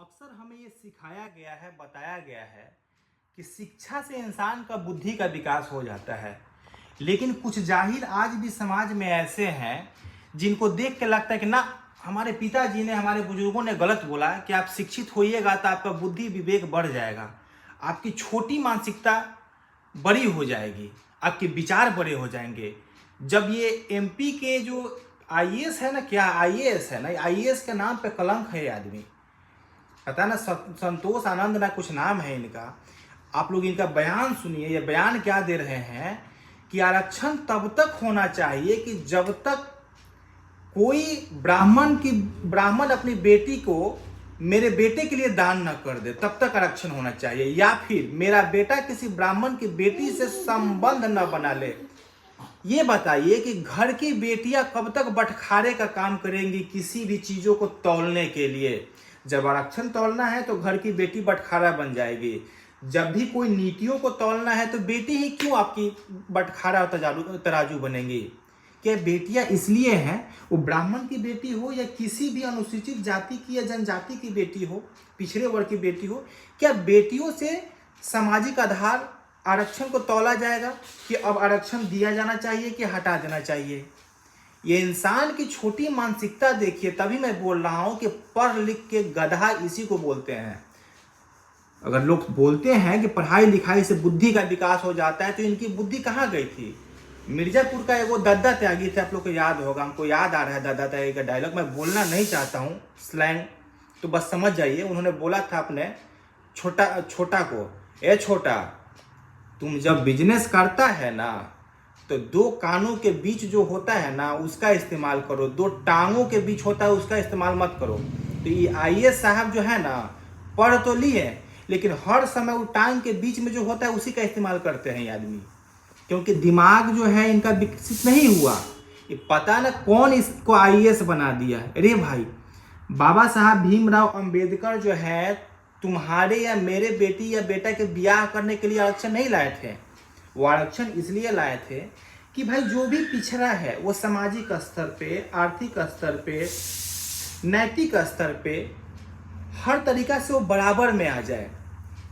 अक्सर हमें ये सिखाया गया है, बताया गया है कि शिक्षा से इंसान का बुद्धि का विकास हो जाता है। लेकिन कुछ जाहिल आज भी समाज में ऐसे हैं जिनको देख के लगता है कि ना, हमारे पिताजी ने, हमारे बुजुर्गों ने गलत बोला कि आप शिक्षित होइएगा तो आपका बुद्धि विवेक बढ़ जाएगा, आपकी छोटी मानसिकता बड़ी हो जाएगी, आपके विचार बड़े हो जाएंगे। जब ये एमपी के जो आईएएस है ना, क्या आईएएस है ना, आईएएस के नाम पे कलंक है ये आदमी, पता ना संतोष आनंद ना कुछ नाम है इनका। आप लोग इनका बयान सुनिए, ये बयान क्या दे रहे हैं कि आरक्षण तब तक होना चाहिए कि जब तक कोई ब्राह्मण अपनी बेटी को मेरे बेटे के लिए दान न कर दे, तब तक आरक्षण होना चाहिए। या फिर मेरा बेटा किसी ब्राह्मण की बेटी से संबंध न बना ले। ये बताइए कि घर की बेटियां कब तक बंटवारे का काम करेंगी किसी भी चीजों को तौलने के लिए। जब आरक्षण तौलना है तो घर की बेटी बंटवारा बन जाएगी। जब भी कोई नीतियों को तौलना है तो बेटी ही क्यों आपकी बंटवारा और तराजू बनेंगी। क्या बेटियां इसलिए हैं, वो ब्राह्मण की बेटी हो या किसी भी अनुसूचित जाति की या जनजाति की बेटी हो, पिछड़े वर्ग की बेटी हो, क्या बेटियों से सामाजिक आधार आरक्षण को तौला जाएगा कि अब आरक्षण दिया जाना चाहिए कि हटा देना चाहिए। ये इंसान की छोटी मानसिकता देखिए, तभी मैं बोल रहा हूं कि पढ़ लिख के गधा इसी को बोलते हैं। अगर लोग बोलते हैं कि पढ़ाई लिखाई से बुद्धि का विकास हो जाता है, तो इनकी बुद्धि कहाँ गई थी। मिर्जापुर का एगो दद्दा त्यागी थे, आप लोग को याद होगा, हमको याद आ रहा है दद्दा त्यागी का डायलॉग। मैं बोलना नहीं चाहता हूँ स्लैंग, तो बस समझ जाइए। उन्होंने बोला था अपने छोटा को, ए छोटा, तुम जब बिजनेस करता है ना तो दो कानों के बीच जो होता है ना उसका इस्तेमाल करो, दो टांगों के बीच होता है उसका इस्तेमाल मत करो। तो ये आईएएस साहब जो है ना, पढ़ तो लिए लेकिन हर समय वो टांग के बीच में जो होता है उसी का इस्तेमाल करते हैं ये आदमी, क्योंकि दिमाग जो है इनका विकसित नहीं हुआ। ये पता ना कौन इसको आईएएस बना दिया। अरे भाई, बाबा साहब भीमराव अंबेडकर जो है तुम्हारे या मेरे बेटी या बेटा के ब्याह करने के लिए आरक्षण नहीं लाए थे। वो आरक्षण इसलिए लाए थे कि भाई जो भी पिछड़ा है वो सामाजिक स्तर पे, आर्थिक स्तर पे, नैतिक स्तर पे, हर तरीका से वो बराबर में आ जाए।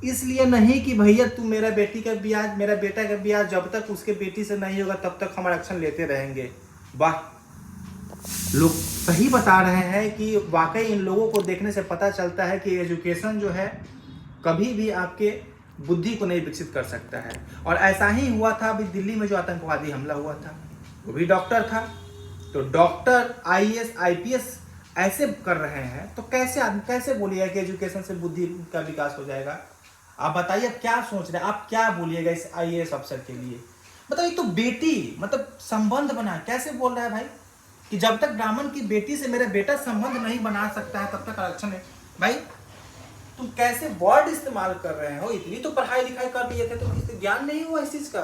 इसलिए नहीं कि भैया तू मेरा बेटी का ब्याह, मेरा बेटा का ब्याह जब तक उसके बेटी से नहीं होगा तब तक हम आरक्षण लेते रहेंगे। वाह, लोग सही बता रहे हैं कि वाकई इन लोगों को देखने से पता चलता है कि एजुकेशन जो है कभी भी आपके बुद्धि को नहीं विकसित कर सकता है। और ऐसा ही हुआ था अभी दिल्ली में जो आतंकवादी हमला हुआ था, वो भी डॉक्टर था। तो डॉक्टर, आईएएस, आईपीएस ऐसे कर रहे हैं तो कैसे बोलिएगा कि एजुकेशन से बुद्धि का विकास हो जाएगा। आप बताइए, आप क्या सोच रहे हैं, आप क्या बोलिएगा इस आईएएस अफसर के लिए। मतलब ये तो बेटी, मतलब संबंध बना, कैसे बोल रहा है भाई कि जब तक ब्राह्मण की बेटी से मेरा बेटा संबंध नहीं बना सकता है तब तक आरक्षण है। भाई तुम कैसे वर्ड इस्तेमाल कर रहे हो। इतनी तो पढ़ाई लिखाई कर लिए थे तो किसी ज्ञान नहीं हुआ इस चीज का।